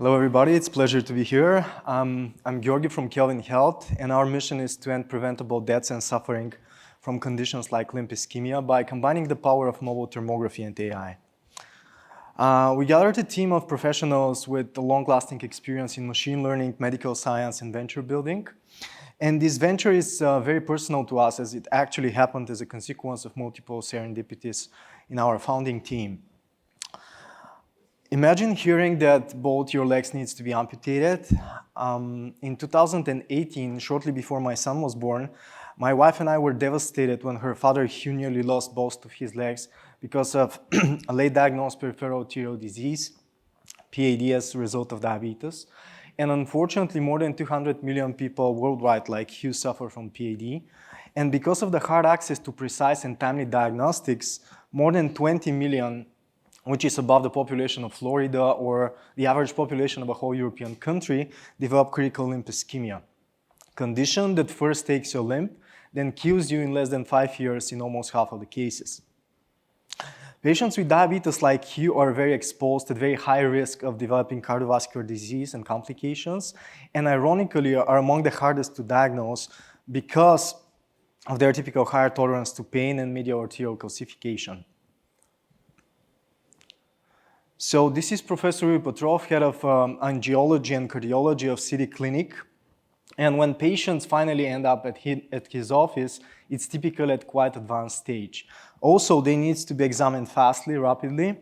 Hello, everybody. It's a pleasure to be here. I'm Georgi from Kelvin Health, and our mission is to end preventable deaths and suffering from conditions like limb ischemia by combining the power of mobile thermography and AI. We gathered a team of professionals with a long-lasting experience in machine learning, medical science, and venture building. And this venture is very personal to us as it actually happened as a consequence of multiple serendipities in our founding team. Imagine hearing that both your legs needs to be amputated. In 2018, shortly before my son was born, my wife and I were devastated when her father Hugh nearly lost both of his legs because of a late diagnosed peripheral arterial disease, PAD, as a result of diabetes. And unfortunately, more than 200 million people worldwide like Hugh suffer from PAD. And because of the hard access to precise and timely diagnostics, more than 20 million, which is above the population of Florida or the average population of a whole European country, develop critical limb ischemia, condition that first takes your limb, then kills you in less than 5 years in almost half of the cases. Patients with diabetes like you are very exposed at very high risk of developing cardiovascular disease and complications, and ironically are among the hardest to diagnose because of their typical higher tolerance to pain and medial arterial calcification. So this is Professor Georgi Kadrev, head of angiology and cardiology of City Clinic. And when patients finally end up at his office, it's typically at quite advanced stage. Also, they need to be examined fastly, rapidly,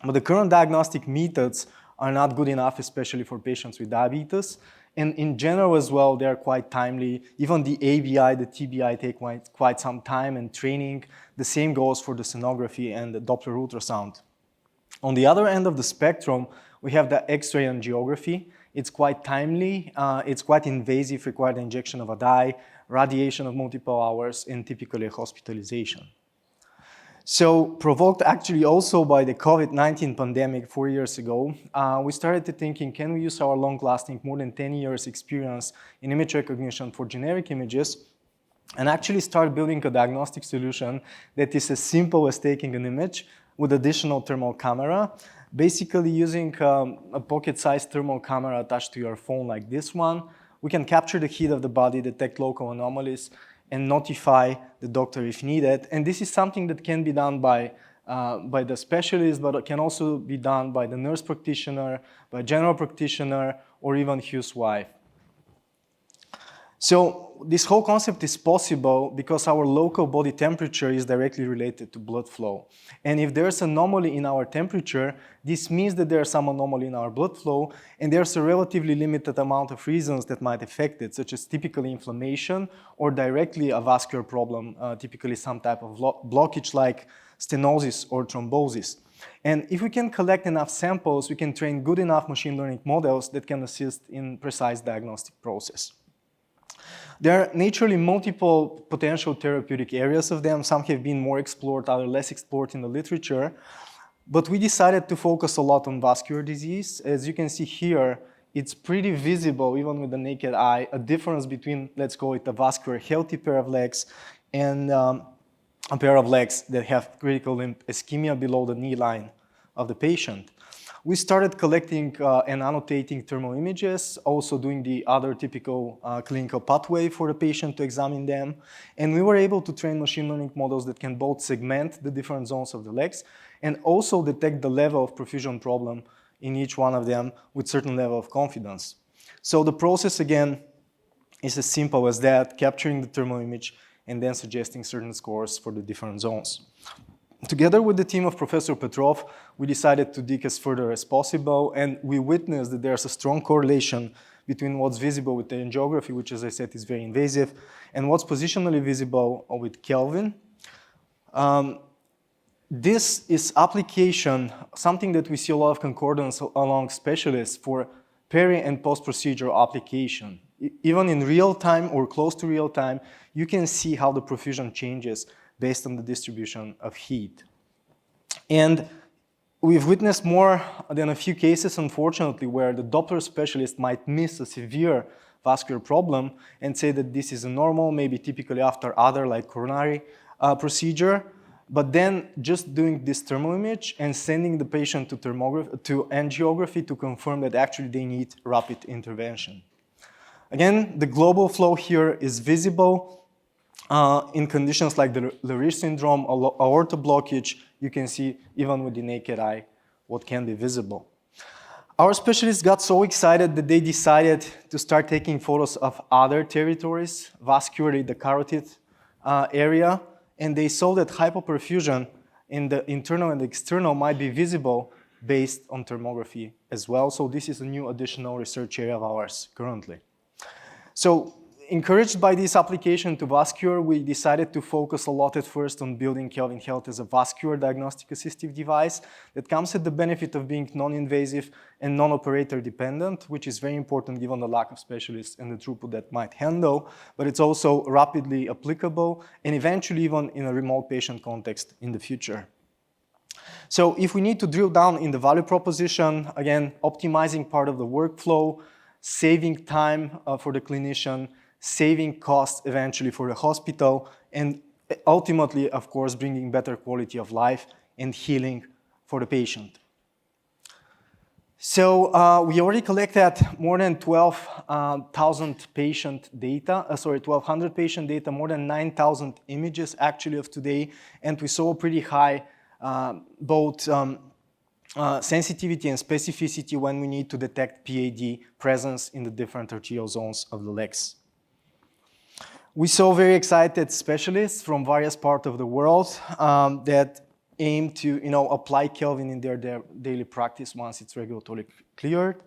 but the current diagnostic methods are not good enough, especially for patients with diabetes. And in general as well, they are quite timely. Even the ABI, the TBI take quite some time and training. The same goes for the sonography and the Doppler ultrasound. On the other end of the spectrum, we have the X-ray angiography. It's quite timely, it's quite invasive, required injection of a dye, radiation of multiple hours, and typically hospitalization. So, provoked actually also by the COVID-19 pandemic 4 years ago, we started to thinking, can we use our long-lasting, more than 10 years experience in image recognition for generic images and actually start building a diagnostic solution that is as simple as taking an image with additional thermal camera, basically using a pocket-sized thermal camera attached to your phone like this one. We can capture the heat of the body, detect local anomalies, and notify the doctor if needed. And this is something that can be done by the specialist, but it can also be done by the nurse practitioner, by general practitioner, or even Hugh's wife. So this whole concept is possible because our local body temperature is directly related to blood flow. And if there's an anomaly in our temperature, this means that there's some anomaly in our blood flow, and there's a relatively limited amount of reasons that might affect it, such as typically inflammation or directly a vascular problem, typically some type of blockage like stenosis or thrombosis. And if we can collect enough samples, we can train good enough machine learning models that can assist in precise diagnostic process. There are naturally multiple potential therapeutic areas of them. Some have been more explored, others less explored in the literature. But we decided to focus a lot on vascular disease. As you can see here, it's pretty visible, even with the naked eye, a difference between, let's call it a vascular healthy pair of legs and a pair of legs that have critical limb ischemia below the knee line of the patient. We started collecting and annotating thermal images, also doing the other typical clinical pathway for the patient to examine them. And we were able to train machine learning models that can both segment the different zones of the legs and also detect the level of perfusion problem in each one of them with certain level of confidence. So the process, again, is as simple as that, capturing the thermal image and then suggesting certain scores for the different zones. Together with the team of Professor Petrov, we decided to dig as further as possible, and we witnessed that there's a strong correlation between what's visible with the angiography, which, as I said, is very invasive, and what's positionally visible with Kelvin. This is application, something that we see a lot of concordance along specialists for peri and post-procedure application. Even in real time or close to real time, you can see how the perfusion changes based on the distribution of heat. And we've witnessed more than a few cases, unfortunately, where the Doppler specialist might miss a severe vascular problem and say that this is a normal, maybe typically after other like coronary procedure. but then just doing this thermal image and sending the patient to angiography to confirm that actually they need rapid intervention. Again, the global flow here is visible in conditions like the Leriche syndrome, aorta blockage. You can see even with the naked eye what can be visible. Our specialists got so excited that they decided to start taking photos of other territories, vascularly the carotid area, and they saw that hypoperfusion in the internal and external might be visible based on thermography as well. So this is a new additional research area of ours currently. So encouraged by this application to vascular, we decided to focus a lot at first on building Kelvin Health as a vascular diagnostic assistive device that comes at the benefit of being non-invasive and non-operator dependent, which is very important given the lack of specialists and the throughput that might handle, but it's also rapidly applicable and eventually even in a remote patient context in the future. So if we need to drill down in the value proposition, again, optimizing part of the workflow, saving time for the clinician, saving costs eventually for the hospital, and ultimately, of course, bringing better quality of life and healing for the patient. So we already collected more than 12,000 patient data, 1,200 patient data, more than 9,000 images actually of today, and we saw pretty high both sensitivity and specificity when we need to detect PAD presence in the different arterial zones of the legs. We saw very excited specialists from various parts of the world that aim to apply Kelvin in their daily practice once it's regulatory cleared.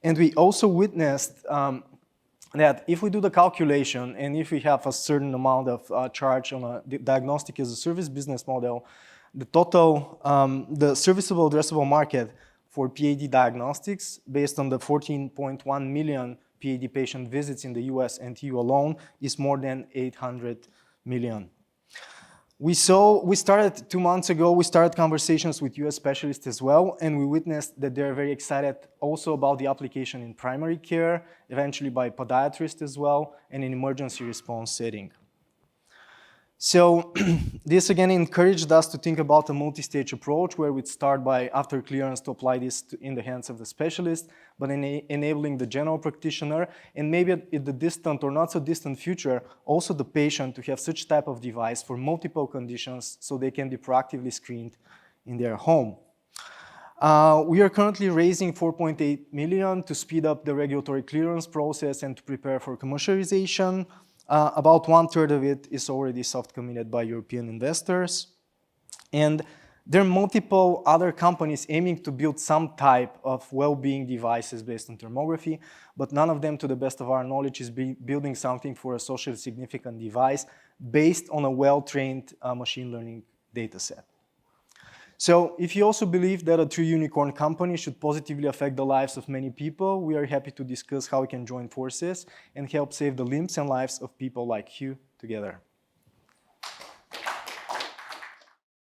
And we also witnessed that if we do the calculation and if we have a certain amount of charge on a diagnostic as a service business model, the total, the serviceable addressable market for PAD diagnostics based on the 14.1 million PAD patient visits in the US and EU alone is more than 800 million. We started 2 months ago, we started conversations with US specialists as well, and we witnessed that they're very excited also about the application in primary care, eventually by podiatrists as well, and in emergency response setting. So this again encouraged us to think about a multi-stage approach where we'd start by, after clearance, to apply this in the hands of the specialist, but enabling the general practitioner and maybe in the distant or not so distant future, also the patient to have such type of device for multiple conditions so they can be proactively screened in their home. We are currently raising 4.8 million to speed up the regulatory clearance process and to prepare for commercialization. About 1/3 of it is already soft committed by European investors. And there are multiple other companies aiming to build some type of well-being devices based on thermography, but none of them, to the best of our knowledge, is building something for a socially significant device based on a well-trained machine learning data set. So if you also believe that a true unicorn company should positively affect the lives of many people, we are happy to discuss how we can join forces and help save the limbs and lives of people like you together.